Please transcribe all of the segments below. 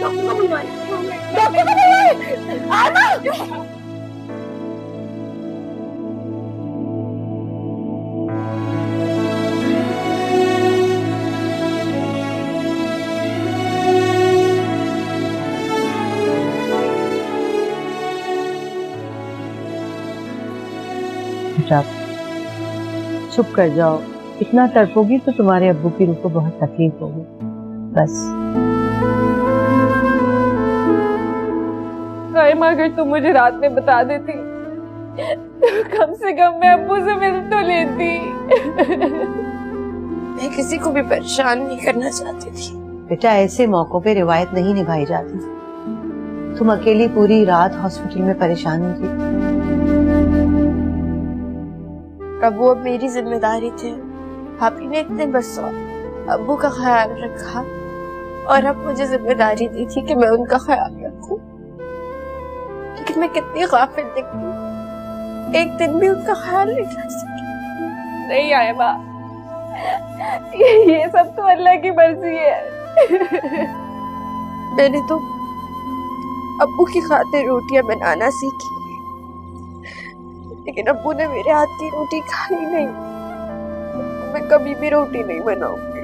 Doctor को बुलवाइए, doctor को बुलवाइए। आयमा, बेटा चुप कर जाओ, इतना तड़पोगी तो तुम्हारे अब्बू की रूह को बहुत तकलीफ होगी। बस राइमा, अगर तुम मुझे रात में बता देती तो कम से कम मैं अब्बू से मिल तो लेती। मैं किसी को भी परेशान नहीं करना चाहती थी। बेटा ऐसे मौकों पे रिवायत नहीं निभाई जाती। तुम अकेली पूरी रात हॉस्पिटल में परेशान होगी। अब वो अब मेरी जिम्मेदारी थी। भाभी ने इतने बरसों अब्बू का ख्याल रखा और अब मुझे जिम्मेदारी दी थी कि मैं उनका ख्याल रखूं। लेकिन मैं कितनी गाफिल निकली, एक दिन भी उनका ख्याल नहीं रख सकी। नहीं आयमा, ये सब तो अल्लाह की मर्जी है। मैंने तो अब्बू की खातिर रोटियां बनाना सीखी, लेकिन अब्बू ने मेरे हाथ की रोटी खाई नहीं। मैं कभी भी रोटी नहीं बनाऊंगी,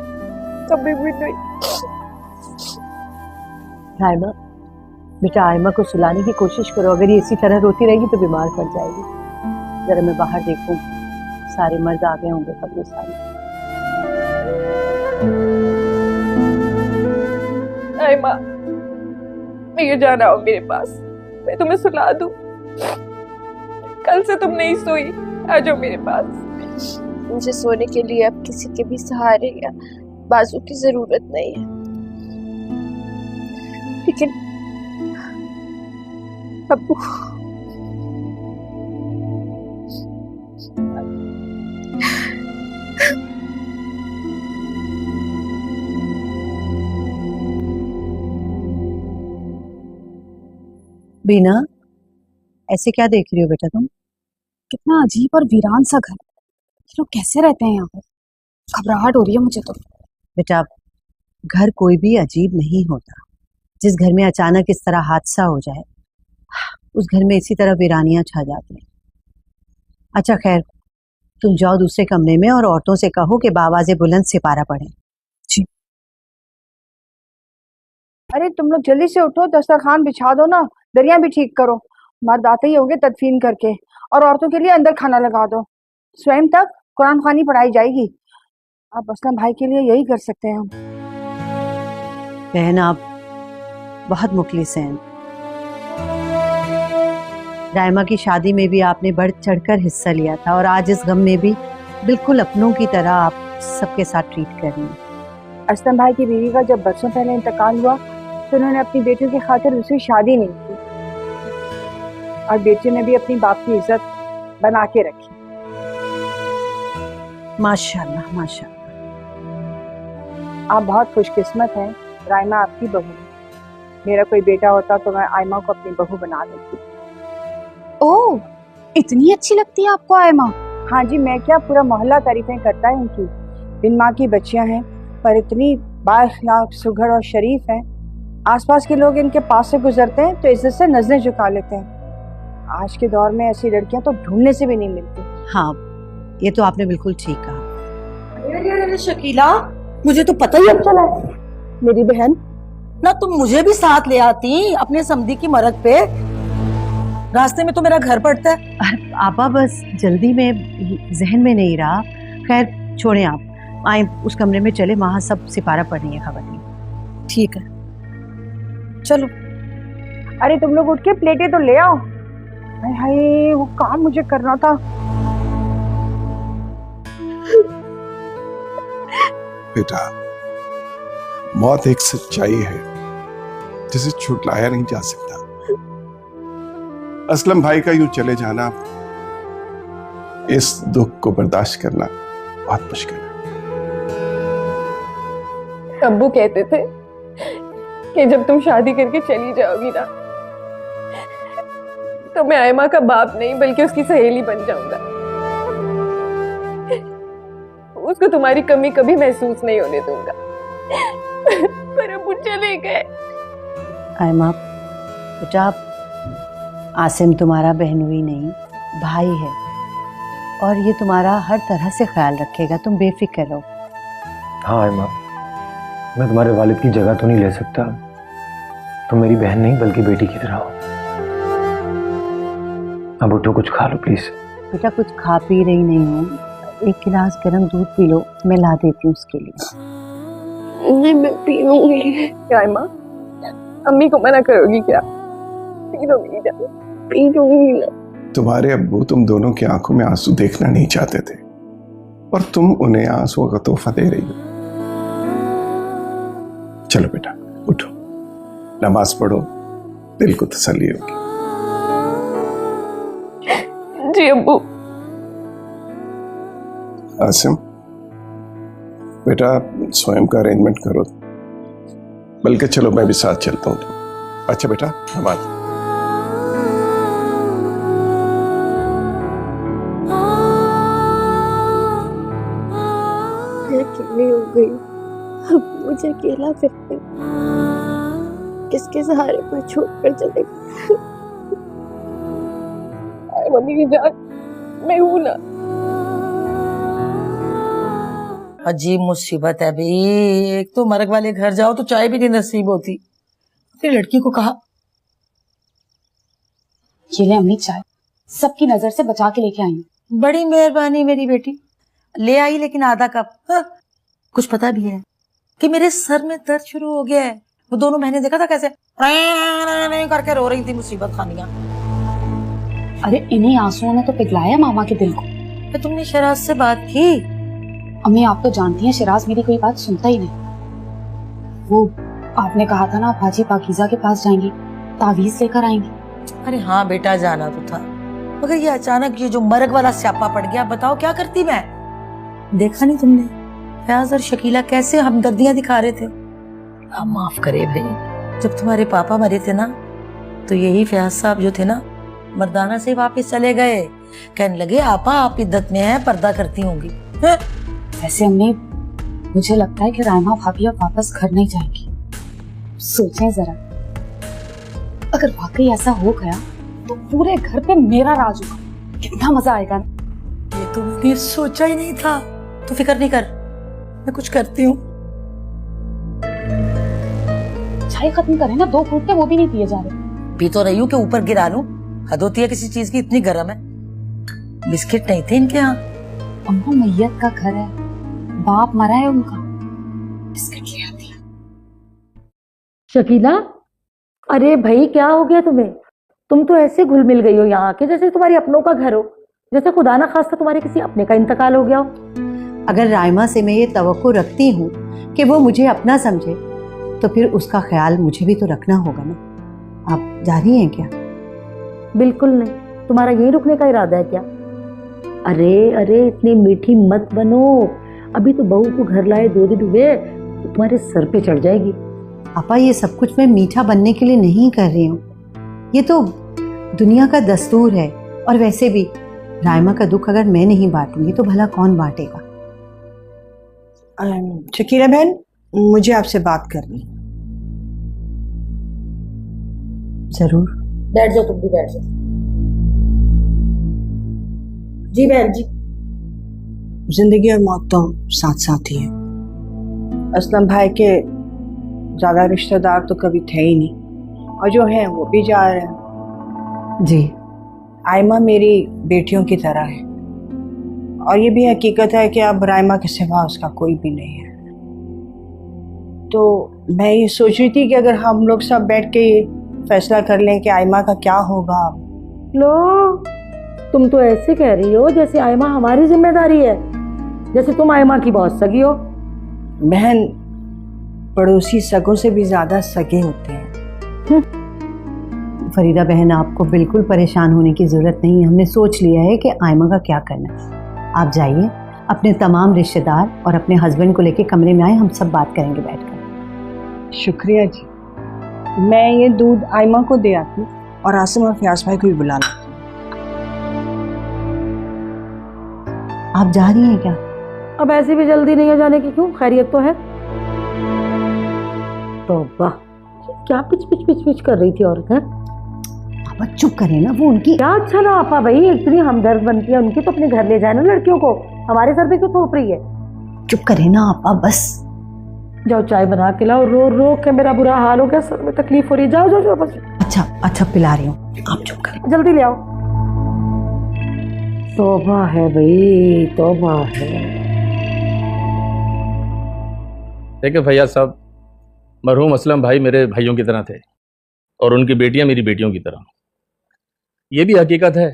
कभी भी नहीं। आयमा, बेटा आयमा को सुलाने की कोशिश करो। अगर ये इसी तरह रोती रहेगी तो बीमार पड़ जाएगी। जरा मैं बाहर देखूं, सारे मर्द आ गए होंगे कभी सारे। आयमा, मैं जाना हो मेरे पास, मैं तुम्हें सुला दूं। कल से तुम नहीं सोई, आ जाओ मेरे पास। मुझे सोने के लिए अब किसी के भी सहारे या बाजू की जरूरत नहीं है। लेकिन अब्बू, बीना, ऐसे क्या देख रही हो बेटा तुम? कितना अजीब और वीरान सा घर। लोग कैसे रहते हैं यहाँ पर? घबराहट हो रही है मुझे तो। बेटा घर कोई भी अजीब नहीं होता। जिस घर में अचानक इस तरह हादसा हो जाए, उस घर में इसी तरह वीरानियां छा जाती हैं। अच्छा खैर, तुम जाओ दूसरे कमरे में और औरतों से कहो कि बावाज़े बुलंद सिपारा पढ़ें। जी। अरे तुम लोग जल्दी से उठो, दस्तरखान बिछा दो ना, दरिया भी ठीक करो। मर्द आते ही होंगे तदफीन करके, और औरतों के लिए अंदर खाना लगा दो। स्वयं तक कुरान खानी पढ़ाई जाएगी। अब असलम भाई के लिए यही कर सकते हैं हम। बहन आप बहुत मुखलिस हैं। रायमा की शादी में भी आपने बढ़ चढ़कर हिस्सा लिया था और आज इस गम में भी बिल्कुल अपनों की तरह आप सबके साथ ट्रीट कर रही हैं। असलम भाई की बीवी का जब बरसों पहले इंतकाल हुआ तो उन्होंने अपनी बेटियों की खातिर दूसरी शादी नहीं की, और बेटियों ने भी अपनी बाप की इज्जत बना के रखी। माशाल्लाह माशाल्लाह। आप बहुत खुशकिस्मत हैं, रायमा आपकी बहू है। मेरा कोई बेटा होता तो मैं आयमा को अपनी बहू बना लेती। ओह, इतनी अच्छी लगती है आपको आयमा? हाँ जी, मैं क्या, पूरा मोहल्ला तारीफें करता है उनकी। बिन माँ की बच्चियां हैं पर इतनी बाअखलाक, सुघड़ और शरीफ हैं। आसपास के लोग इनके पास से गुजरते हैं तो इज्जत से नजरें झुका लेते हैं। आज के दौर में ऐसी लड़कियां तो ढूंढने से भी नहीं मिलती। हाँ, ये तो आपने बिल्कुल ठीक कहा। अरे शकीला, मुझे तो पता ही अब चला। मेरी बहन, ना तुम मुझे भी साथ ले आती अपने समधी की मरद पे। रास्ते में तो मेरा घर पड़ता है। आपा बस जल्दी में जहन में नहीं रहा। खैर छोड़ें, आप आए उस कमरे में चले, वहां सब सिपारा पढ़ रही है खबर। ठीक है, चलो। अरे तुम लोग उठ के प्लेटें तो ले आओ। हाय हाय, वो काम मुझे करना था। बेटा, मौत एक सच्चाई है जिसे छुटलाया नहीं जा सकता। असलम भाई का यूं चले जाना, इस दुख को बर्दाश्त करना बहुत मुश्किल है। अब्बू कहते थे कि जब तुम शादी करके चली जाओगी ना, तो मैं आयमा का बाप नहीं बल्कि उसकी सहेली बन जाऊंगा। उसको तुम्हारी कमी कभी महसूस नहीं होने दूंगा। पर अब्बू चले गए। आयमा बेटा, आसिम तुम्हारा बहनोई नहीं भाई है और ये तुम्हारा हर तरह से ख्याल रखेगा, तुम बेफिक्र रहो। हाँ आयमा, मैं तुम्हारे वालिद की जगह तो नहीं ले सकता, तुम मेरी बहन नहीं बल्कि बेटी की तरह हो। अब उठो, कुछ खा लो प्लीज। बेटा कुछ खा पी रही नहीं हूँ, एक गिलास गर्म दूध पी लो, मैं ला देती हूँ उसके लिए। नहीं मैं पी लूंगी। क्या माँ, अम्मी को मना करोगी क्या? पी लूंगी क्या? पी लूंगी ना। तुम्हारे अब्बू तुम दोनों की आंखों में आंसू देखना नहीं चाहते थे और तुम उन्हें आंसुओं का तोहफा दे रही हो। चलो बेटा उठो, नमाज पढ़ो, दिल को तसल्ली होगी। जी अब्बू। आसिम बेटा स्वयं का अरेंजमेंट करो, बल्कि चलो मैं भी साथ चलता हूँ। अच्छा बेटा नमाज। मैं अकेली हो गई, अब मुझे अकेला करके किसके सहारे पर छोड़कर चले गए। मम्मी की जान, मैं हूं ना। अजीब मुसीबत है भाई, एक तो मर्ग वाले घर जाओ तो चाय भी नहीं नसीब होती। फिर लड़की को कहा ये ले अम्मी चाय, सबकी नजर से बचा के लेके आई हूँ। बड़ी मेहरबानी मेरी बेटी, ले आई लेकिन आधा कप। हाँ, कुछ पता भी है कि मेरे सर में दर्द शुरू हो गया है। वो दोनों महीने देखा था कैसे करके रो रही थी मुसीबत खानियां। अरे इन्हीं आंसुओं ने तो पिघलाया मामा के दिल को। फिर तुमने शराज से बात की? अम्मी आप तो जानती हैं शराज मेरी कोई बात सुनता ही नहीं। वो आपने कहा था ना भाजी पाकीज़ा के पास जाएंगी, तावीज लेकर आएंगी। अरे हाँ बेटा जाना तो था, मगर ये अचानक ये जो मर्ग वाला स्यापा पड़ गया, बताओ क्या करती मैं। देखा नहीं तुमने फयाज और शकीला कैसे हमदर्दियां दिखा रहे थे। आप माफ करे भाई, जब तुम्हारे पापा मरे थे ना तो यही फयाज साहब जो थे ना मर्दाना से वापस चले गए, कहने लगे आपा आप इद्दत में है, पर्दा करती होंगी। वैसे अम्मी मुझे लगता है कि रायमा भाभी अब वापस घर नहीं जाएगी। सोचें जरा, अगर वाकई ऐसा हो गया तो पूरे घर पे मेरा राज होगा, कितना मजा आएगा। ये तुमने सोचा ही नहीं था। तू फिक्र नहीं कर, मैं कुछ करती हूँ। चाय खत्म करें ना, 2 घूंट वो भी नहीं पिए जा रहे। पी तो रही हूँ कि ऊपर गिरा लूं, हद होती है किसी चीज की, इतनी गर्म है। बिस्किट नहीं थे इनके यहाँ? अम्मा मैयत का घर है, बाप मरा है उनका, बिस्किट ले आती। शकीला, अरे भाई क्या हो गया तुम्हें? तुम तो ऐसे घुल मिल गई हो यहाँ आके जैसे तुम्हारे अपनों का घर हो, जैसे खुदा ना खास्ता तुम्हारे किसी अपने का इंतकाल हो गया हो। अगर रायमा से मैं ये तवक्को रखती हूँ कि वो मुझे अपना समझे तो फिर उसका ख्याल मुझे भी तो रखना होगा ना। आप जा रही हैं क्या? बिल्कुल नहीं, तुम्हारा यही रुकने का इरादा है क्या? अरे अरे इतनी मीठी मत बनो, अभी तो बहू को घर लाए 2 दिन हुए तो तुम्हारे सर पे चढ़ जाएगी। पापा ये सब कुछ मैं मीठा बनने के लिए नहीं कर रही हूँ, ये तो दुनिया का दस्तूर है। और वैसे भी रायमा का दुख अगर मैं नहीं बांटूंगी तो भला कौन बांटेगा। शकीला बहन, मुझे आपसे बात करनी। जरूर। बैठ जाओ, तुम भी बैठ जाओ। जी बहन जी। जिंदगी और मौत तो साथ साथ ही है। असलम भाई के ज्यादा रिश्तेदार तो कभी थे ही नहीं, और जो हैं वो भी जा रहे हैं। जी। आयमा मेरी बेटियों की तरह है, और ये भी हकीकत है कि अब रायमा के सिवा उसका कोई भी नहीं है। तो मैं ये सोच रही थी कि अगर हम लोग सब बैठ के ये फैसला कर लें कि आयमा का क्या होगा। लो, तुम तो ऐसे कह रही हो जैसे आयमा हमारी जिम्मेदारी है, जैसे तुम आयमा की बहुत सगी हो। बहन, पड़ोसी सगों से भी ज्यादा सगे होते हैं। फरीदा बहन, आपको बिल्कुल परेशान होने की जरूरत नहीं है। हमने सोच लिया है कि आयमा का क्या करना है। आप जाइए, अपने तमाम रिश्तेदार और अपने हस्बैंड को लेके कमरे में आए, हम सब बात करेंगे बैठकर। शुक्रिया जी। मैं ये दूध आयमा को दे आती और आसिम और फयाज भाई को भी बुला लाती। आप जा रही हैं क्या? अब ऐसी भी जल्दी नहीं है जाने की, क्यों? खैरियत तो है। तो वाह, क्या पिच पिच पिच पिच कर रही थी औरत है? आप चुप करें ना, वो उनकी क्या अच्छा ना आपा भाई, इतनी हमदर्द बनती है उनकी तो अपने घर ले जाए ना लड़कियों को, हमारे सर पे क्यों थोप रही है? चुप करें ना आपा, बस जाओ चाय बना के लाओ, रो रो के मेरा बुरा हाल हो गया, सर में तकलीफ हो रही है, जाओ जाओ जाओ बस। अच्छा अच्छा पिला रही हूँ, आप चुप करें। जल्दी ले आओ। तौबा है भाई, तौबा है। देखिए भैया साहब, मरहूम असलम भाई मेरे भाइयों की तरह थे और उनकी बेटियां मेरी बेटियों की तरह। ये भी हकीकत है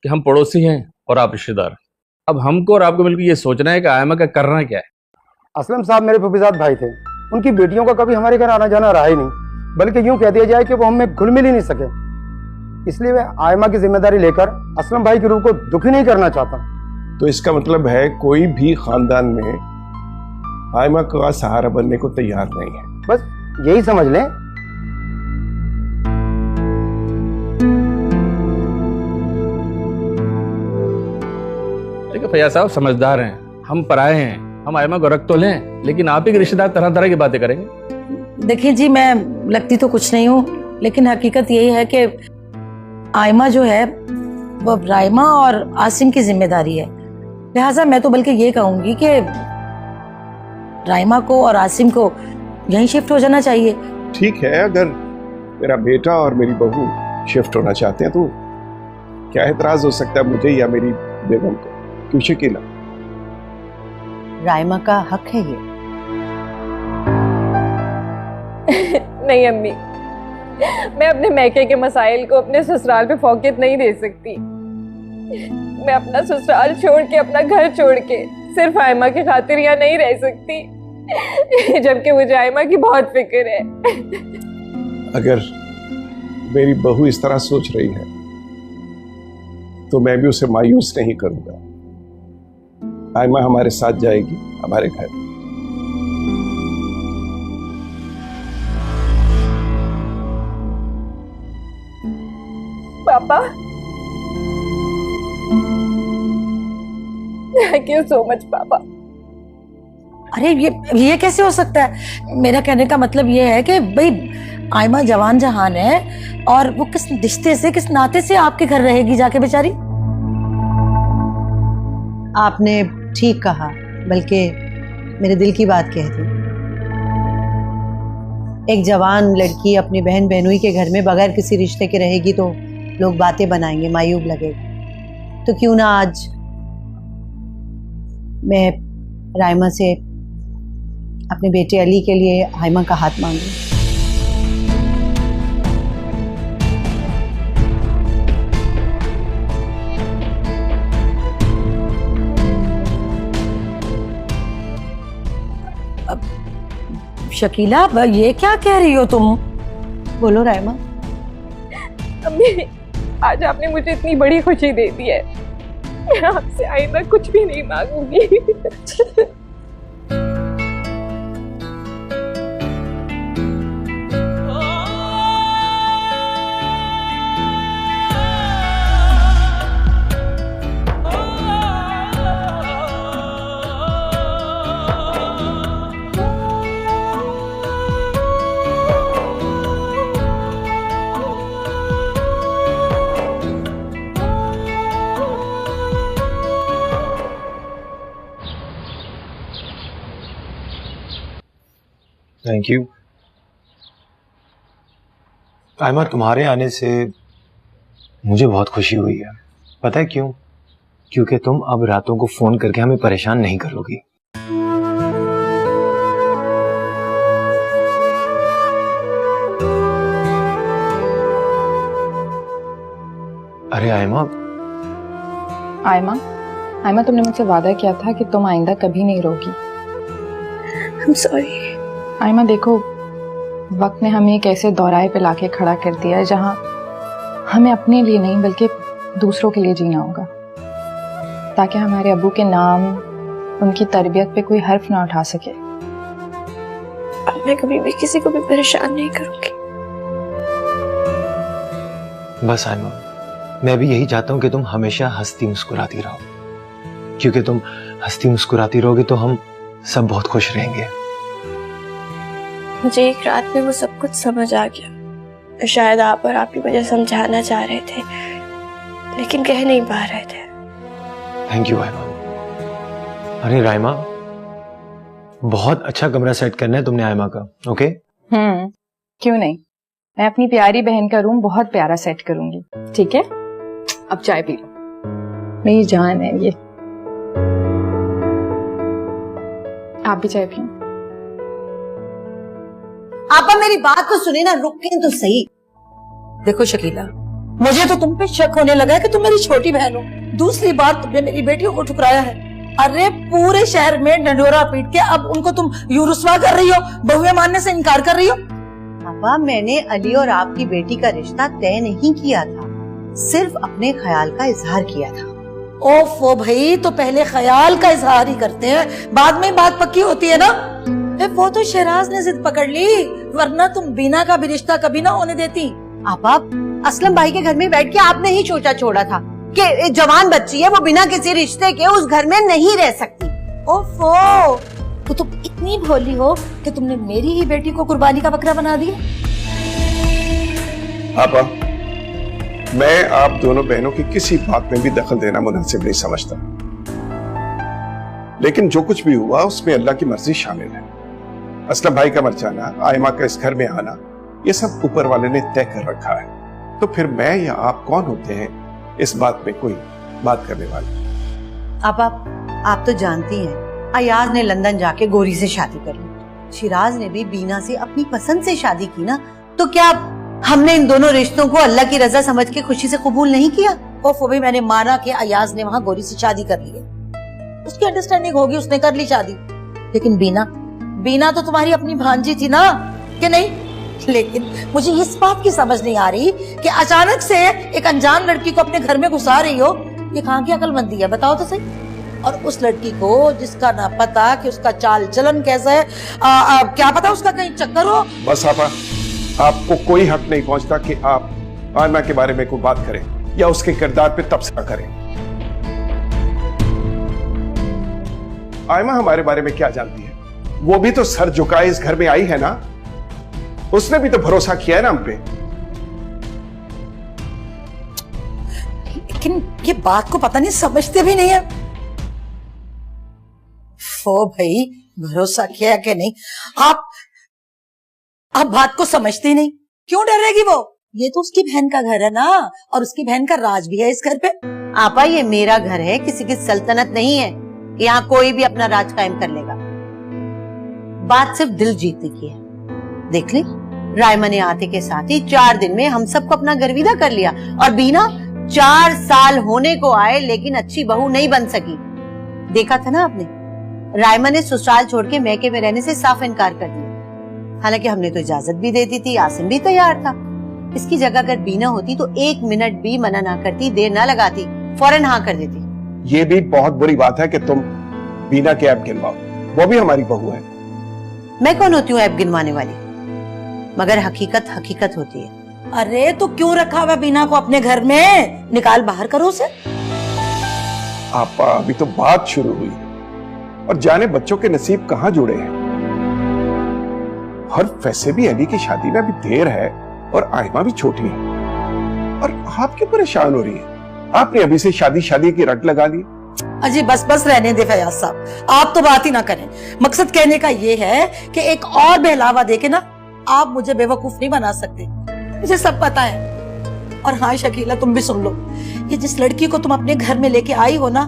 कि हम पड़ोसी हैं और आप रिश्तेदार। अब हमको और आपको मिलकर ये सोचना है कि आयमा का करना क्या है। असलम साहब मेरे फुफीजाद भाई थे, उनकी बेटियों का कभी हमारे घर आना जाना रहा ही नहीं, बल्कि यूं कह दिया जाए कि वो हमें घुल मिल ही नहीं सके। इसलिए मैं आयमा की जिम्मेदारी लेकर असलम भाई की रूह को दुखी नहीं करना चाहता। तो इसका मतलब है कोई भी खानदान में आयमा का सहारा बनने को तैयार नहीं है। बस यही समझ लें। देखिए भैया साहब समझदार हैं, हम पराए हैं, हम आयमा को रख तो लें, लेकिन आप ही के रिश्तेदार तरह तरह की बातें करेंगे। देखिए जी, मैं लगती तो कुछ नहीं हूँ, लेकिन हकीकत यही है कि आयमा जो है वो राइमा और आसिम की जिम्मेदारी है। लिहाजा मैं तो बल्कि ये कहूंगी कि राइमा को और आसिम को यहीं शिफ्ट हो जाना चाहिए। ठीक है, अगर मेरा बेटा और मेरी बहू शिफ्ट होना चाहते हैं तो क्या एतराज हो सकता है मुझे या मेरी बेगम को? क्यों शकीला? राइमा का हक है ये। नहीं अम्मी, मैं अपने मैके के मसाइल को अपने ससुराल पे फोकत नहीं दे सकती। मैं अपना ससुराल छोड़ के, अपना घर छोड़ के सिर्फ आयमा की खातिर यहाँ नहीं रह सकती, जबकि मुझे आयमा की बहुत फिक्र है। अगर मेरी बहू इस तरह सोच रही है तो मैं भी उसे मायूस नहीं करूंगा। आयमा हमारे साथ जाएगी हमारे घर। पापा, थैंक यू सो मच पापा। अरे ये कैसे हो सकता है? मेरा कहने का मतलब ये है कि भाई आयमा जवान जहान है और वो किस रिश्ते से, किस नाते से आपके घर रहेगी जाके बेचारी? आपने ठीक कहा, बल्कि मेरे दिल की बात कह दी। एक जवान लड़की अपनी बहन बहनोई के घर में बगैर किसी रिश्ते के रहेगी तो लोग बातें बनाएंगे, मायूब लगेगा। तो क्यों ना आज मैं राइमा से अपने बेटे अली के लिए आयमा का हाथ मांगूं। शकीला, ये क्या कह रही हो तुम? बोलो राइमा। अम्मी, आज आपने मुझे इतनी बड़ी खुशी दे दी है, मैं आपसे आइंदा कुछ भी नहीं मांगूंगी। Thank you. आयमा, तुम्हारे आने से मुझे बहुत खुशी हुई है। पता है क्यों? क्योंकि तुम अब रातों को फोन करके हमें परेशान नहीं करोगी। अरे आयमा, आयमा तुमने मुझसे वादा किया था कि तुम आइंदा कभी नहीं रोगी। I'm sorry। आयमा देखो, वक्त ने हमें एक ऐसे दौराए पे लाके खड़ा कर दिया है जहां हमें अपने लिए नहीं बल्कि दूसरों के लिए जीना होगा, ताकि हमारे अब्बू के नाम, उनकी तरबियत पे कोई हर्फ ना उठा सके। अब मैं कभी भी किसी को भी परेशान नहीं करूंगी। बस आयमा, मैं भी यही चाहता हूं कि तुम हमेशा हंसती मुस्कुराती रहो, क्योंकि तुम हंसती मुस्कुराती रहोगे तो हम सब बहुत खुश रहेंगे। मुझे एक रात में वो सब कुछ समझ आ गया। शायद आप और आपकी मुझे समझाना चाह रहे थे, लेकिन कह नहीं पा रहे थे। Thank you Aima. अरे राइमा, बहुत अच्छा कमरा सेट करना है तुमने आयमा का। ओके? क्यों नहीं, मैं अपनी प्यारी बहन का रूम बहुत प्यारा सेट करूंगी। ठीक है, अब चाय पी लो, मेरी जान है ये। आप भी चाय पियो। आपा मेरी बात तो सुने ना, रुकें तो सही। देखो शकीला, मुझे तो तुम पे शक होने लगा है कि तुम मेरी छोटी बहन हो। दूसरी बात, तुमने मेरी बेटियों को ठुकराया है। अरे पूरे शहर में डंडोरा पीट के अब उनको तुम यूं रुस्वा कर रही हो, बहुएं मानने से इनकार कर रही हो। पापा, मैंने अली और आपकी बेटी का रिश्ता तय नहीं किया था, सिर्फ अपने ख्याल का इजहार किया था। ओफो भाई, तो पहले ख्याल का इजहार ही करते हैं, बाद में बात पक्की होती है ना। वो तो शहराज ने जिद पकड़ ली, वरना तुम बीना का भी रिश्ता कभी ना होने देती। आपा, असलम भाई के घर में बैठ के आपने ही सोचा छोड़ा था कि एक जवान बच्ची है, वो बिना किसी रिश्ते के उस घर में नहीं रह सकती। ओफो, तो तुम इतनी भोली हो कि तुमने मेरी ही बेटी को कुर्बानी का बकरा बना दिया। आपा, मैं आप दोनों बहनों की किसी बात में भी दखल देना मुनासिब नहीं समझता, लेकिन जो कुछ भी हुआ उसमें अल्लाह की मर्जी शामिल है। असलम भाई का मर जाना, आयमा का इस घर में आना, ये सब ऊपर वाले ने तय कर रखा है। तो फिर मैं या आप कौन होते हैं इस बात में कोई बात करने वाले? आप तो जानती हैं, अयाज ने लंदन जाके गोरी से शादी कर ली, शिराज ने भी बीना से अपनी पसंद से शादी की ना, तो क्या हमने इन दोनों रिश्तों को अल्लाह की रजा समझ के खुशी से कबूल नहीं किया? ओफो भी, मैंने माना कि अयाज ने वहाँ गोरी से शादी कर ली है, उसकी अंडरस्टैंडिंग होगी, उसने कर ली शादी। लेकिन बीना तो तुम्हारी अपनी भांजी थी ना, कि नहीं? लेकिन मुझे इस बात की समझ नहीं आ रही कि अचानक से एक अनजान लड़की को अपने घर में घुसा रही हो। ये कहाँ की अक्लमंदी है, बताओ तो सही। और उस लड़की को जिसका ना पता कि उसका चाल चलन कैसा है, क्या पता उसका कहीं चक्कर हो। बस आपा, आपको कोई हक नहीं पहुंचता कि आप आयमा के बारे में कोई बात करें या उसके किरदार पे तबसरा करें। आयमा हमारे बारे में क्या जानती है? वो भी तो सर झुकाए इस घर में आई है ना, उसने भी तो भरोसा किया है ना हम पे। लेकिन ये बात को पता नहीं समझते भी नहीं है। ओ भाई, भरोसा किया कि नहीं? आप बात को समझते ही नहीं। क्यों डरेगी वो? ये तो उसकी बहन का घर है ना, और उसकी बहन का राज भी है इस घर पे। आपा, ये मेरा घर है, किसी की सल्तनत नहीं है, यहाँ कोई भी अपना राज कायम कर लेगा। बात सिर्फ दिल जीतने की है। देख ले, रायमा ने आते के साथ ही 4 दिन में हम सबको अपना गर्विदा कर लिया, और बीना 4 साल होने को आए लेकिन अच्छी बहू नहीं बन सकी। देखा था ना आपने, रायमा ने ससुराल छोड़ के मैके में रहने से साफ इनकार कर दिया। हालांकि हमने तो इजाजत भी दे दी थी, आसिम भी तैयार था। इसकी जगह अगर बीना होती तो 1 मिनट भी मना ना करती, देर ना लगाती, फौरन हाँ कर देती। ये भी बहुत बुरी बात है कि तुम बीना के ऐप गिनवाओ, वो भी हमारी बहू है। मैं कौन होती हूँ ऐप गिनवाने वाली? मगर हकीकत हकीकत होती है। अरे तो क्यों रखा हुआ बीना को अपने घर में? निकाल बाहर करो उसे। आपा, अभी तो बात शुरू हुई है, और जाने बच्चों के नसीब कहाँ जुड़े हैं। और वैसे भी अली की शादी में अभी देर है, और आयमा भी छोटी है, और आप क्यों परेशान हो रही है? आपने अभी से शादी की रट लगा ली। अजी बस रहने दे फयाज साहब, आप तो बात ही ना करें। मकसद कहने का ये है कि एक और बहलावा देके ना आप मुझे बेवकूफ नहीं बना सकते, मुझे सब पता है। और हाँ शकीला, तुम भी सुन लो, ये जिस लड़की को तुम अपने घर में लेके आई हो ना,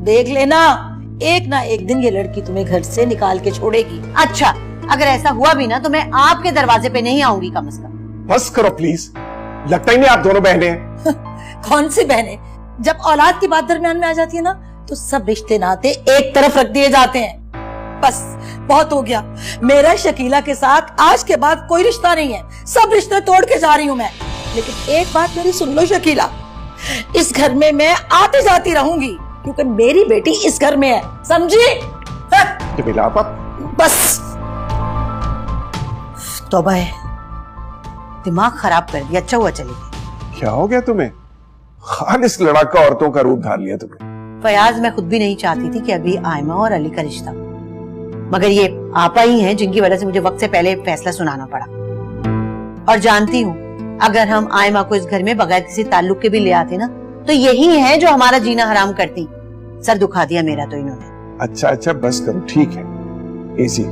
देख लेना एक ना एक दिन ये लड़की तुम्हें घर से निकाल के छोड़ेगी। अच्छा, अगर ऐसा हुआ भी ना तो मैं आपके दरवाजे पे नहीं आऊंगी कम से कम। बस करो प्लीज, लगता ही नहीं आप दोनों बहनें हैं। कौन सी बहनें? जब औलाद की बात दरमियान में आ जाती है ना, तो सब रिश्ते नाते एक तरफ रख दिए जाते हैं। बस बहुत हो गया, मेरा शकीला के साथ आज के बाद कोई रिश्ता नहीं है, सब रिश्ते तोड़ के जा रही हूँ मैं। लेकिन एक बात मेरी सुन लो शकीला, इस घर में मैं आती जाती रहूंगी, क्योंकि मेरी बेटी इस घर में है, समझी? बस तौबा है, दिमाग खराब कर दिया, अच्छा हुआ चली गई। क्या हो गया तुम्हें? खालिस लड़ाका औरतों का रूप धार लिया तुमने। फयाज, मैं खुद भी नहीं चाहती थी कि अभी आयमा और अली का रिश्ता, मगर ये आपा ही हैं जिनकी वजह से मुझे वक्त से पहले फैसला सुनाना पड़ा। और जानती हूँ अगर हम आयमा को इस घर में बगैर किसी ताल्लुक के भी ले आते ना तो यही है जो हमारा जीना हराम करती। सर दुखा दिया मेरा तो इन्होंने। अच्छा अच्छा बस करो, ठीक है। इजी।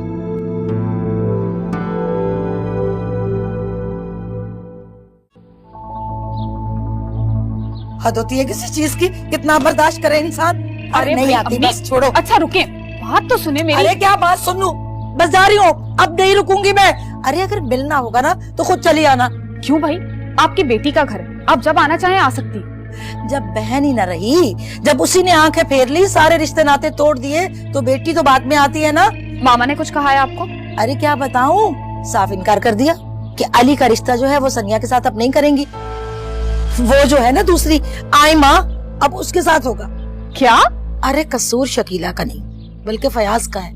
हद होती है किसी चीज की, कितना बर्दाश्त करे इंसान। अरे नहीं आती, बस छोड़ो। अच्छा रुके, बात तो सुने मेरी। अरे क्या बात सुन लूं, बस जा रही हूँ, अब नहीं रुकूंगी मैं। अरे अगर मिलना होगा ना तो खुद चली आना। क्यों भाई, आपकी बेटी का घर है, आप जब आना चाहें आ सकती। जब बहन ही न रही, जब उसी ने आंखें फेर ली, सारे रिश्ते नाते तोड़ दिए, तो बेटी तो बाद में आती है ना। मामा ने कुछ कहा है आपको? अरे क्या बताऊं, साफ इनकार कर दिया कि अली का रिश्ता जो है वो सनिया के साथ अब नहीं करेंगी। वो जो है ना दूसरी आयमा, अब उसके साथ होगा। क्या? अरे कसूर शकीला का नहीं बल्कि फयाज का है,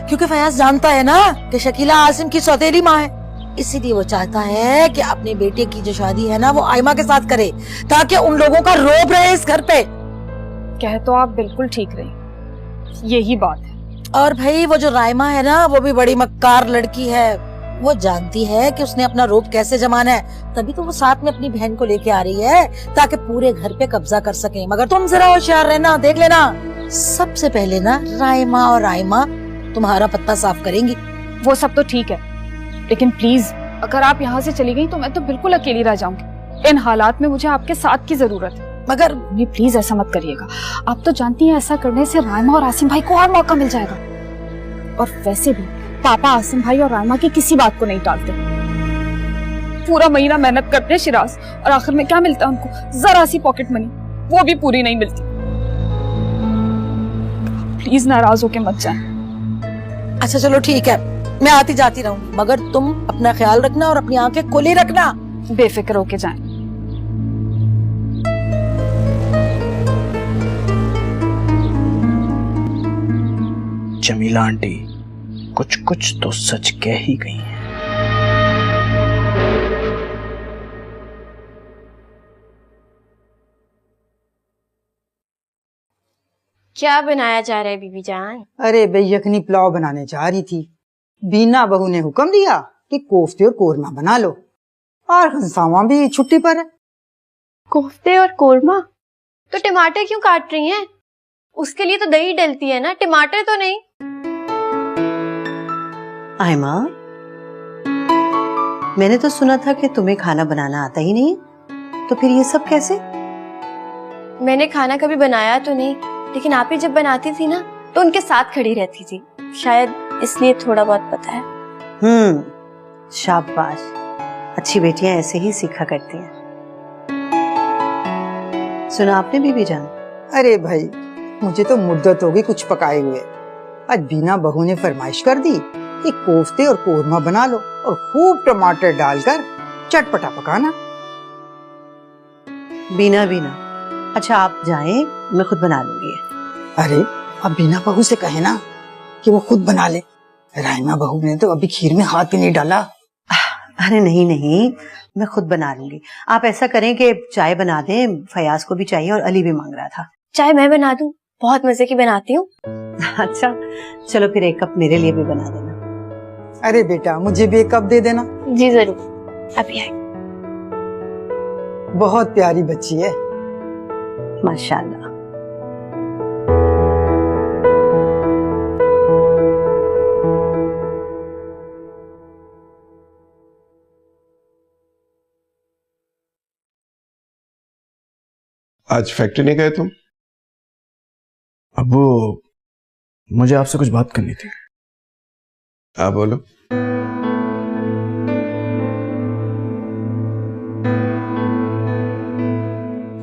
क्योंकि फयाज जानता है ना कि शकीला आसिम की सौतेली माँ है। इसीलिए वो चाहता है कि अपने बेटे की जो शादी है ना वो आयमा के साथ करे, ताकि उन लोगों का रोब रहे इस घर पे। कह तो आप बिल्कुल ठीक रही, यही बात है। और भाई वो जो रायमा है ना वो भी बड़ी मक्कार लड़की है। वो जानती है कि उसने अपना रोब कैसे जमाना है, तभी तो वो साथ में अपनी बहन को लेके आ रही है ताकि पूरे घर पे कब्जा कर सके। मगर तुम जरा होशियार रहना, देख लेना सबसे पहले ना रायमा और आयमा तुम्हारा पत्ता साफ करेंगी। वो सब तो ठीक है, लेकिन प्लीज अगर आप यहाँ से चली गई तो मैं तो बिल्कुल अकेली रह जाऊंगी। इन हालात में मुझे आपके साथ की जरूरत है। मगर प्लीज ऐसा मत करिएगा, आप तो जानती हैं ऐसा करने से रायमा और आसिम भाई को और मौका मिल जाएगा। और वैसे भी पापा आसिम भाई और रायमा की किसी बात को नहीं टालते। पूरा महीना मेहनत करते हैं शिराज, और आखिर में क्या मिलता है उनको? जरा सी पॉकेट मनी, वो भी पूरी नहीं मिलती। प्लीज नाराज होके मत जाएं। अच्छा चलो ठीक है, मैं आती जाती रहूंगी, मगर तुम अपना ख्याल रखना और अपनी आंखें खुली रखना। बेफिक्र होके जाएं। जमीला आंटी कुछ तो सच कह ही गई हैं। क्या बनाया जा रहा है बीबी जान? अरे भाई यखनी पुलाव बनाने जा रही थी, बीना बहू ने हुक्म दिया कि कोफ्ते और कोरमा बना लो, और हंसावा भी छुट्टी पर है। कोफ्ते और कोरमा? तो टमाटर क्यों काट रही हैं? उसके लिए तो दही डलती है ना, टमाटर तो नहीं। आयमा, मैंने तो सुना था कि तुम्हें खाना बनाना आता ही नहीं, तो फिर ये सब कैसे? मैंने खाना कभी बनाया तो नहीं, लेकिन आप ही जब बनाती थी ना तो उनके साथ खड़ी रहती थी, शायद इसलिए थोड़ा बहुत पता है। शाबाश, अच्छी बेटियां ऐसे ही सीखा करती हैं। सुना आपने बीबी जान? अरे भाई मुझे तो मुद्दत होगी कुछ पकाए हुए, आज बीना बहू ने फरमाइश कर दी कि कोफ्ते और कोरमा बना लो और खूब टमाटर डालकर चटपटा पकाना। बीना अच्छा आप जाएं, मैं खुद बना लूंगी। अरे अब बीना बहू से कहे ना कि वो खुद बना ले, रायमा बहू ने तो अभी खीर में हाथ भी नहीं डाला। अरे नहीं, मैं खुद बना लूंगी। आप ऐसा करें कि चाय बना दें, फयाज को भी चाहिए और अली भी मांग रहा था। चाय मैं बना दूं, बहुत मजे की बनाती हूँ। अच्छा चलो फिर एक कप मेरे लिए भी बना देना। अरे बेटा मुझे भी एक कप दे देना। जी जरूर, अभी आए। बहुत प्यारी बच्ची है माशाल्लाह। आज फैक्ट्री नहीं गए तुम? अबू मुझे आपसे कुछ बात करनी थी। हाँ बोलो।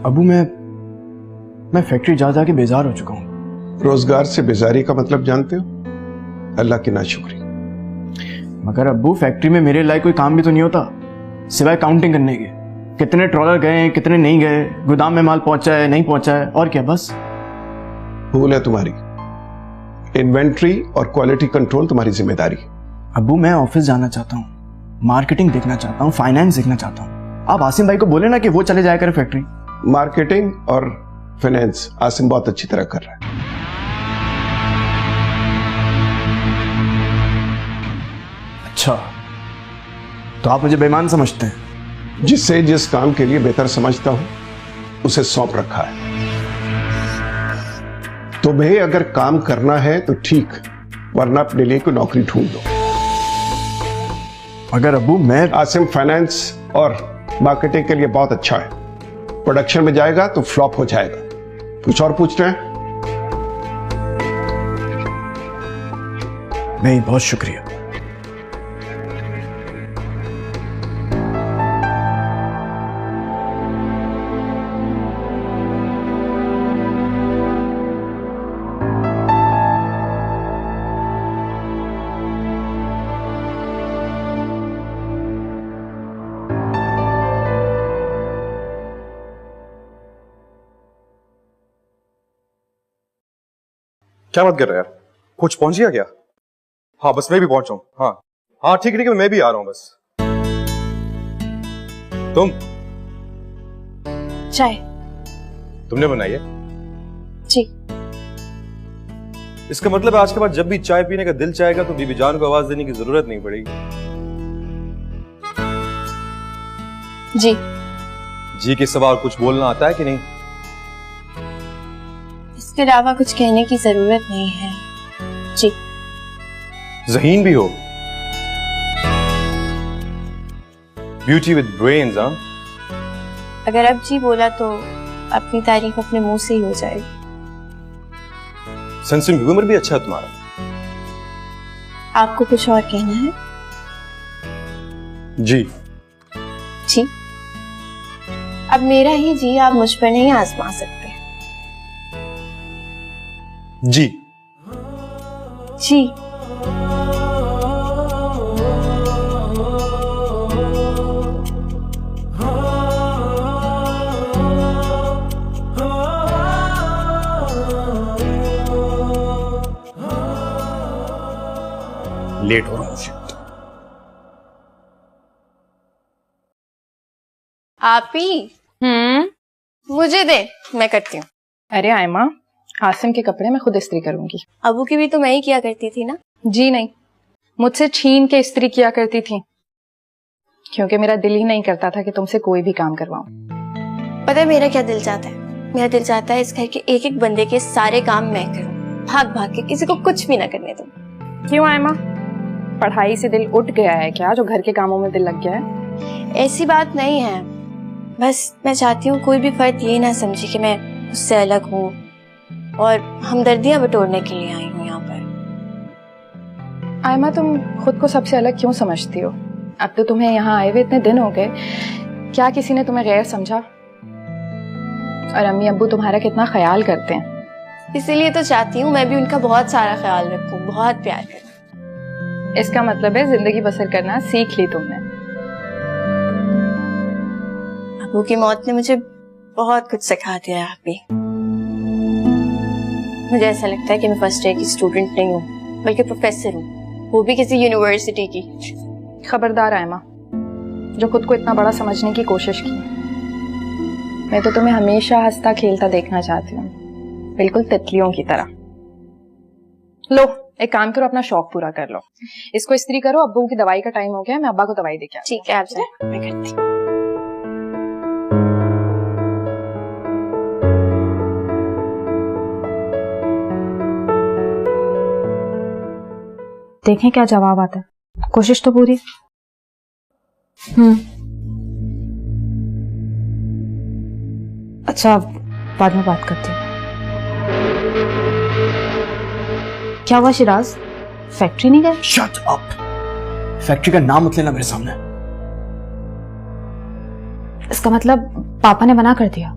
अबू मैं फैक्ट्री जा जाके बेजार हो चुका हूँ। रोजगार से बेजारी का मतलब जानते हो? अल्लाह की नाशुक्री। मगर अब्बू फैक्ट्री में मेरे लायक कोई काम भी तो नहीं होता सिवाय काउंटिंग करने के। कितने ट्रॉलर गए कितने नहीं गए, गोदाम में माल पहुंचा है नहीं पहुंचा है, और क्या बस। भूल है तुम्हारी, इन्वेंट्री और क्वालिटी कंट्रोल तुम्हारी जिम्मेदारी। अब्बू मैं ऑफिस जाना चाहता हूँ, मार्केटिंग देखना चाहता हूँ, फाइनेंस देखना चाहता हूँ। आप आसिम भाई को बोले ना कि वो चले जाया करे फैक्ट्री। मार्केटिंग और फाइनेंस आसिम बहुत अच्छी तरह कर रहा है। अच्छा, तो आप मुझे बेईमान समझते हैं? जिसे जिस काम के लिए बेहतर समझता हूं उसे सौंप रखा है। तुम्हें अगर काम करना है तो ठीक, वरना अपने लिए कोई नौकरी ढूंढ लो। अगर अब्बू मैं आसिम फाइनेंस और मार्केटिंग के लिए बहुत अच्छा है, प्रोडक्शन में जाएगा तो फ्लॉप हो जाएगा। कुछ और पूछ रहे हैं? नहीं, बहुत शुक्रिया। क्या बात कर रहे हैं यार? कुछ पहुंच गया क्या? हाँ बस मैं भी पहुंचा हूँ। हाँ हाँ ठीक है मैं भी आ रहा हूँ बस। तुम चाय तुमने बनाई है? जी। इसका मतलब है आज के बाद जब भी चाय पीने का दिल चाहेगा तो बीबी जान को आवाज देने की जरूरत नहीं पड़ेगी। जी। जी के सवाल कुछ बोलना आता है कि नहीं? इसके अलावा कुछ कहने की जरूरत नहीं है। जी। ज़हीन भी हो, ब्यूटी विद ब्रेन्स। हाँ, अगर अब जी बोला तो अपनी तारीफ अपने मुंह से ही हो जाएगी। सेंस ऑफ ह्यूमर भी अच्छा है तुम्हारा। आपको कुछ और कहना है? जी। जी। अब मेरा ही जी आप मुझ पर नहीं आजमा सकते। जी। जी। लेट हो रहा हूँ। आप ही मुझे दे, मैं करती हूँ। अरे आयमा, आसिम के कपड़े मैं खुद इस्त्री करूंगी। अबू की भी तो मैं ही किया करती थी ना। जी नहीं, मुझसे छीन के इस्त्री किया करती थी, क्योंकि मेरा दिल ही नहीं करता था कि तुमसे कोई भी काम करवाऊं। पता है मेरा क्या दिल चाहता है? मेरा दिल चाहता है इस घर के एक एक बंदे के सारे काम मैं करूं, भाग भाग के, किसी को कुछ भी ना करने दूं। क्यों आयमा, पढ़ाई से दिल उठ गया है क्या जो घर के कामों में दिल लग गया है? ऐसी बात नहीं है, बस मैं चाहती हूँ कोई भी फर्द ये ना समझे कि मैं उससे अलग हूँ और हमदर्दियां बटोरने के लिए आई हूँ यहाँ पर। आयमा, तुम खुद को सबसे अलग क्यों समझती हो? अब तो तुम्हें यहाँ आए हुए इतने दिन हो गए, क्या किसी ने तुम्हें गैर समझा? और अम्मी अब्बू तुम्हारा कितना ख्याल करते हैं। इसीलिए तो चाहती हूँ मैं भी उनका बहुत सारा ख्याल रखूँ, बहुत प्यार करूँ। इसका मतलब है जिंदगी बसर करना सीख ली तुमने। अब्बू की मौत ने मुझे बहुत कुछ सिखा दिया है। अभी मुझे ऐसा लगता है कि मैं फर्स्ट ईयर की स्टूडेंट नहीं हूँ, बल्कि प्रोफेसर हूँ, वो भी किसी यूनिवर्सिटी की। खबरदार आयमा, जो खुद को इतना बड़ा समझने की कोशिश की। मैं तो तुम्हें हमेशा हंसता खेलता देखना चाहती हूँ, बिल्कुल तितलियों की तरह। लो एक काम करो, अपना शौक पूरा कर लो, इसको इस्त्री करो। अब्बू की दवाई का टाइम हो गया, मैं अब्बा को दवाई देके आती हूँ। ठीक है, आप जाए, मैं करती हूँ। देखें क्या जवाब आता है, कोशिश तो पूरी। अच्छा, बाद में बात करती हूँ। क्या हुआ शिराज, फैक्ट्री नहीं गए? शट अप, फैक्ट्री का नाम मत लेना मेरे सामने। इसका मतलब पापा ने मना कर दिया?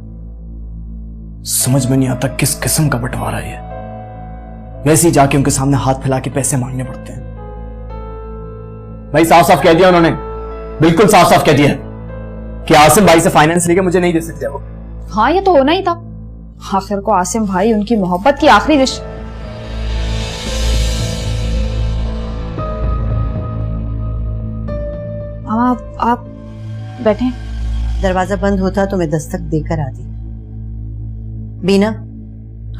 समझ में नहीं आता किस किस्म का बंटवारा है। वैसे ही जाके उनके सामने हाथ फैला के पैसे मांगने पड़ते हैं। भाई साफ साफ कह दिया उन्होंने, बिल्कुल साफ साफ कह दिया कि आसिम भाई से फाइनेंस लेके मुझे नहीं दे सकते वो। हाँ, ये तो होना ही था। आखिर को आसिम भाई उनकी मोहब्बत की आखिरी विश। आप बैठे। दरवाजा बंद होता तो मैं दस्तक देकर आती। बीना,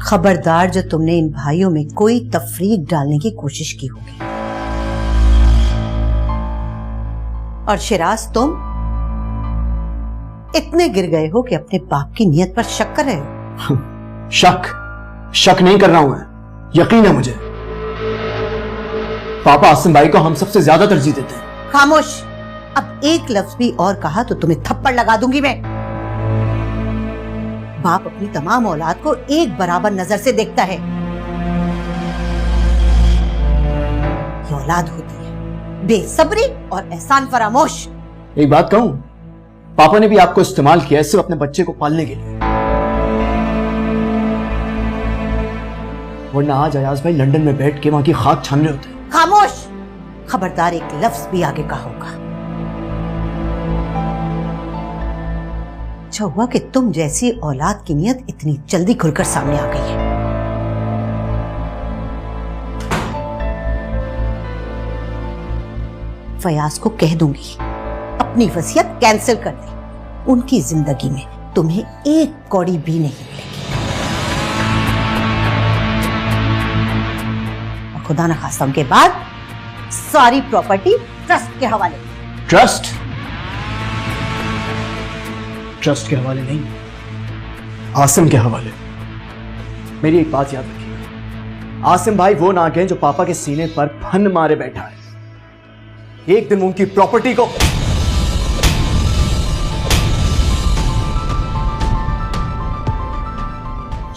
खबरदार जो तुमने इन भाइयों में कोई तफरीक डालने की कोशिश की होगी और शिराज तुम इतने गिर गए हो कि अपने बाप की नीयत पर शक कर रहे हो। शक नहीं कर रहा हूं मैं, यकीन है मुझे। पापा आसिम भाई को हम सबसे ज्यादा तरजीह देते हैं। खामोश, अब एक लफ्ज भी और कहा तो तुम्हें थप्पड़ लगा दूंगी मैं। बाप अपनी तमाम औलाद को एक बराबर नजर से देखता है। ये औलाद होती है बेसब्री और एहसान फरामोश। एक बात कहूं, पापा ने भी आपको इस्तेमाल किया है सिर्फ अपने बच्चे को पालने के लिए, वरना आज अयाज भाई लंदन में बैठ के वहां की खाक छान रहे होते। खामोश, खबरदार एक लफ्ज भी आगे कहा होगा। अच्छा हुआ कि तुम जैसी औलाद की नीयत इतनी जल्दी खुलकर सामने आ गई है। फयाज को कह दूंगी अपनी वसीयत कैंसिल कर दे। उनकी जिंदगी में तुम्हें एक कौड़ी भी नहीं मिलेगी। और खुदा न खास्ता उनके बाद सारी प्रॉपर्टी ट्रस्ट के हवाले। ट्रस्ट के हवाले नहीं, आसिम के हवाले। मेरी एक बात याद रखिएगा, आसिम भाई वो नाग हैं जो पापा के सीने पर फन मारे बैठा है। एक दिन उनकी प्रॉपर्टी को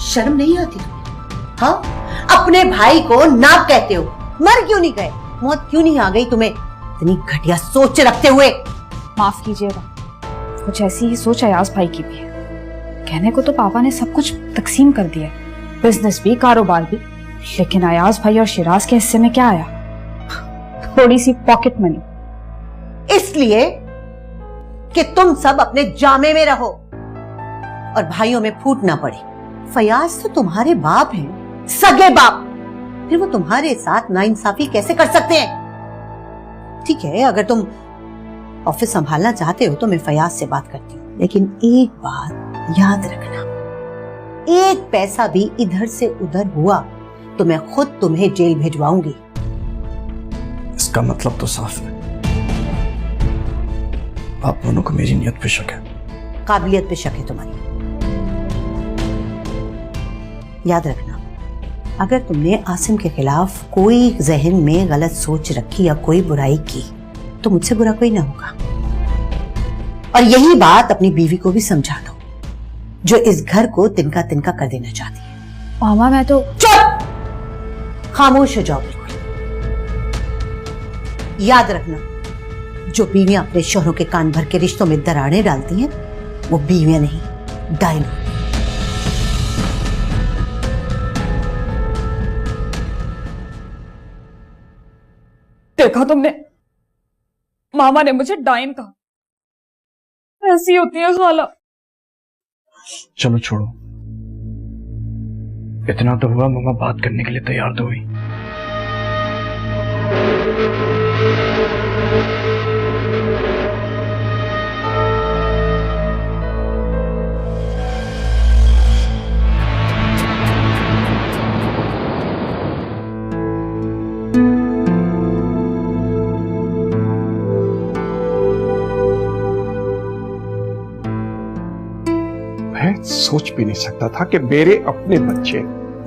शर्म नहीं आती तुम्हें? हाँ, अपने भाई को नाग कहते हो। मर क्यों नहीं गए? मौत क्यों नहीं आ गई तुम्हें इतनी घटिया सोच रखते हुए? माफ कीजिएगा, कुछ ऐसी ही सोच अयाज भाई की भी है। कहने को तो पापा ने सब कुछ तकसीम कर दिया, बिजनेस भी कारोबार भी, लेकिन अयाज भाई और शिराज के हिस्से में क्या आया? थोड़ी सी पॉकेट मनी। इसलिए कि तुम सब अपने जामे में रहो और भाइयों में फूट ना पड़े। फयाज तो तुम्हारे बाप हैं, सगे बाप, फिर वो तुम्हारे साथ नाइंसाफी कैसे कर सकते हैं? ठीक है, अगर तुम ऑफिस संभालना चाहते हो तो मैं फयाज से बात करती हूँ, लेकिन एक बात याद रखना, एक पैसा भी इधर से उधर हुआ तो मैं खुद तुम्हें जेल भिजवाऊंगी। इसका मतलब तो साफ है, आप दोनों को मेरी नीयत पे शक है। काबिलियत पे शक है तुम्हारी। याद रखना, अगर तुमने आसिम के खिलाफ कोई जहन में गलत सोच रखी या कोई बुराई की तो मुझसे बुरा कोई ना होगा। और यही बात अपनी बीवी को भी समझा दो, जो इस घर को तिनका तिनका कर देना चाहती है। मामा मैं तो चुप, खामोश हो जाओ बिल्कुल। याद रखना, जो बीवियां अपने शोहरों के कान भर के रिश्तों में दरारें डालती हैं वो बीवियां नहीं, डायन होती हैं। देखा तुमने, मामा ने मुझे डाइन कहा। ऐसी होती है खाला। चलो छोड़ो, इतना तो हुआ, मम्मा बात करने के लिए तैयार तो हुई। मैं सोच भी नहीं सकता था कि मेरे अपने बच्चे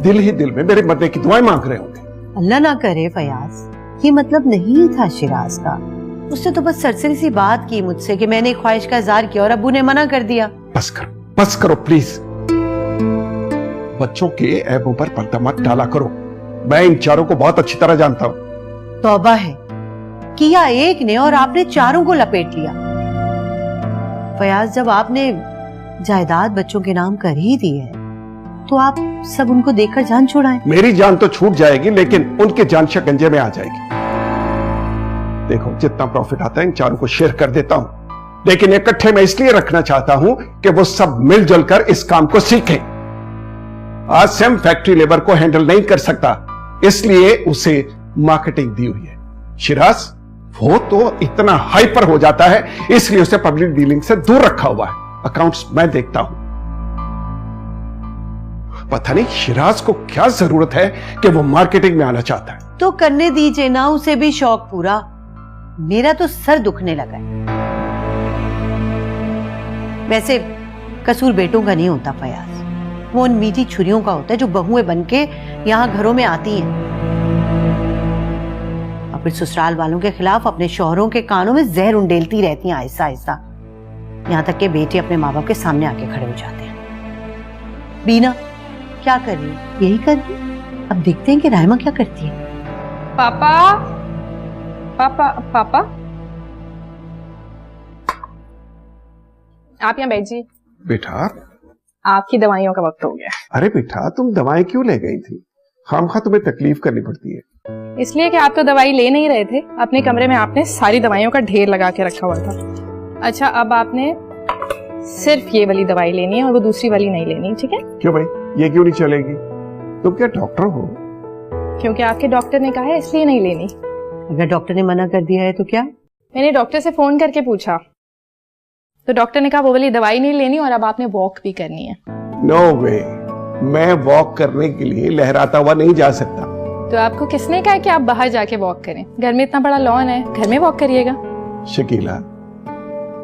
दिल ही दिल में मेरे मरने की दुआएं मांग रहे होंगे। अल्लाह ना करे फयाज, ये मतलब नहीं था शिराज का। उसने तो बस सरसरी सी बात की मुझसे कि मैंने ख्वाहिश का इज़हार किया और अब्बू ने मना कर दिया। बस करो प्लीज। बच्चों के ऐबों पर पर्दा मत डाला करो। मैं इन चारों को बहुत अच्छी तरह जानता हूँ। तौबा है, किया एक ने और आपने चारों को लपेट लिया। फयाज, जब आपने जायदाद बच्चों के नाम कर ही दी है तो आप सब उनको देकर जान छुड़ाएं। मेरी जान तो छूट जाएगी, लेकिन उनके जान शिकंजे में आ जाएगी। देखो, जितना प्रॉफिट आता है इन चारों को शेयर कर देता हूं, लेकिन इकट्ठे मैं इसलिए रखना चाहता हूं कि वो सब मिलजुल कर इस काम को सीखें। आसिम फैक्ट्री लेबर को हैंडल नहीं कर सकता, इसलिए उसे मार्केटिंग दी हुई है। शिराज, वो तो इतना हाइपर हो जाता है, इसलिए उसे पब्लिक डीलिंग से दूर रखा हुआ है। अकाउंट्स मैं देखता हूं। पता नहीं शिराज को क्या जरूरत है कि वो मार्केटिंग में आना चाहता है। तो करने दीजिए ना उसे भी शौक पूरा। मेरा तो सर दुखने लगा है। वैसे कसूर बेटों का नहीं होता फयाज, वो उन मीठी छुरियों का होता है जो बहुएं बनके यहाँ घरों में आती हैं और फिर ससुराल वालों के खिलाफ अपने शौहरों के कानों में जहर उंडेलती रहती हैं आहिस्ता आहिस्ता, यहाँ तक के बेटे अपने माँ बाप के सामने आके खड़े हो जाते हैं। बीना क्या कर रही है? यही कर रही है। अब देखते हैं कि राइमा क्या करती है। पापा पापा पापा, आप यहाँ बैठ जाइए। बेटा, आपकी दवाइयों का वक्त हो गया। अरे बेटा, तुम दवाएं क्यों ले गई थी? खामखा तुम्हें तकलीफ करनी पड़ती है। इसलिए कि आप तो दवाई ले नहीं रहे थे, अपने कमरे में आपने सारी दवाइयों का ढेर लगा के रखा हुआ था। अच्छा, अब आपने सिर्फ ये वाली दवाई लेनी है और वो दूसरी वाली नहीं लेनी, ठीक है? क्यों भाई, ये क्यों नहीं चलेगी? तुम क्या डॉक्टर हो? क्योंकि आपके डॉक्टर ने कहा है इसलिए नहीं लेनी। अगर डॉक्टर ने मना कर दिया है तो क्या? मैंने डॉक्टर से फोन करके पूछा तो डॉक्टर ने कहा वो वाली दवाई नहीं लेनी और अब आपने वॉक भी करनी है। नो वे, मैं वॉक करने के लिए लहराता हुआ नहीं जा सकता। तो आपको किसने कहा कि आप बाहर जाके वॉक करें? घर में इतना बड़ा लॉन है, घर में वॉक करिएगा। शकीला,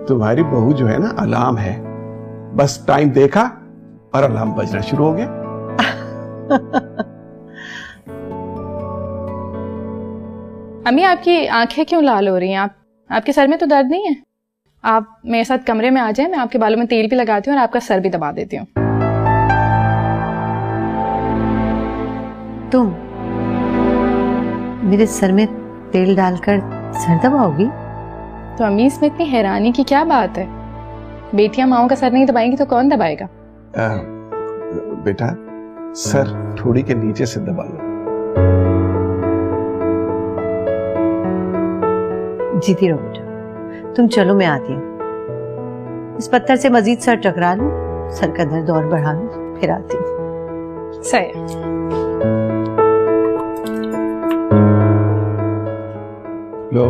तुम्हारी बहू जो है ना, अलार्म है, बस टाइम देखा और अलार्म बजना शुरू हो गया। अम्मी, आपकी आंखें क्यों लाल हो रही हैं? आपके सर में तो दर्द नहीं है? आप मेरे साथ कमरे में आ जाएं, मैं आपके बालों में तेल भी लगाती हूँ और आपका सर भी दबा देती हूँ। तुम मेरे सर में तेल डालकर सर दबाओगी? तो अम्मी, इसमें इतनी हैरानी की क्या बात है? बेटियां माओं का सर नहीं दबाएंगी तो कौन दबाएगा? बेटा, सर ठोड़ी के नीचे से दबा लो। जीती रहो बेटा, तुम चलो, मैं आती हूँ। इस पत्थर से मजीद सर टकरा लो, सर का दर्द और बढ़ा लो, फिर आती हूँ। सही। लो,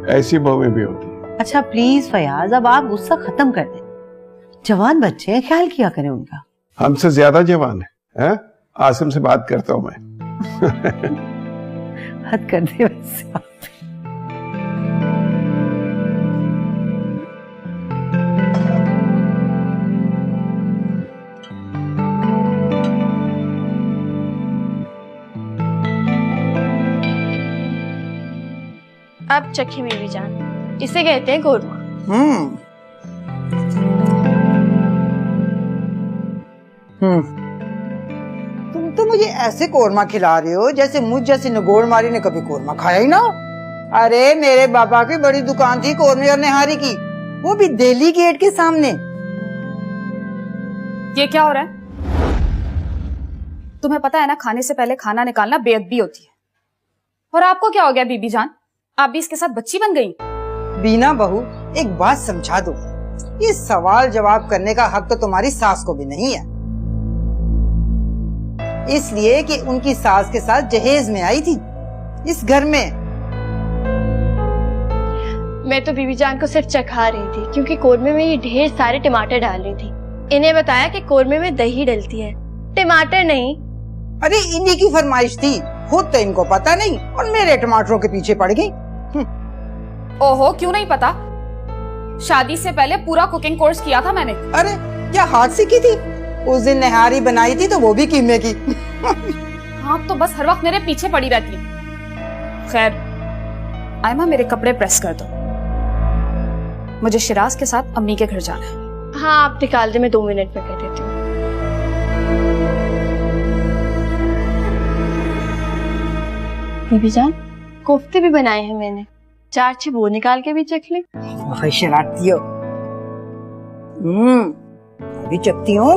ऐसी बहुएं भी होती है। अच्छा प्लीज फयाज, अब आप गुस्सा खत्म कर दें। जवान बच्चे हैं, ख्याल किया करें उनका। हमसे ज्यादा जवान है? आसिम से बात करता हूं मैं। हद कर दे वैसे आप। अब चखी बीबी जान, इसे कहते हैं कोरमा। तुम तो मुझे ऐसे कोरमा खिला रहे हो जैसे मुझ जैसी नगोड़ मारी ने कभी कोरमा खाया ही ना। अरे मेरे बाबा की बड़ी दुकान थी कोरमे और निहारी की, वो भी दिल्ली गेट के सामने। ये क्या हो रहा है? तुम्हें पता है ना, खाने से पहले खाना निकालना बेअदबी होती है। और आपको क्या हो गया बीबी जान? आप भी इसके साथ बच्ची बन गई? बीना बहू, एक बात समझा दो, ये सवाल जवाब करने का हक तो तुम्हारी सास को भी नहीं है, इसलिए कि उनकी सास के साथ जहेज में आई थी इस घर में। मैं तो बीबी जान को सिर्फ चखा रही थी क्योंकि कोरमे में ये ढेर सारे टमाटर डाल रही थी। इन्हें बताया कि कोरमे में दही डलती है, टमाटर नहीं। अरे इन्हीं की फरमाइश थी, खुद तो इनको पता नहीं और मेरे टमाटरों के पीछे पड़ गई। ओहो, क्यों नहीं पता? शादी से पहले पूरा कुकिंग कोर्स किया था मैंने। अरे क्या हाथ सीखी थी? उस दिन निहारी बनाई थी तो वो भी कीमे की। हाँ, तो बस हर वक्त मेरे पीछे पड़ी रहती है। खैर आयमा, मेरे कपड़े प्रेस कर दो, मुझे शिराज के साथ अम्मी के घर जाना है। हाँ, आप निकाल दे, मैं 2 मिनट में कर देती हूँ। बीबी जान, कोफ्ते भी बनाए हैं मैंने, 4 वो निकाल के भी चख ले। शरारती हो। अभी चखती हूँ।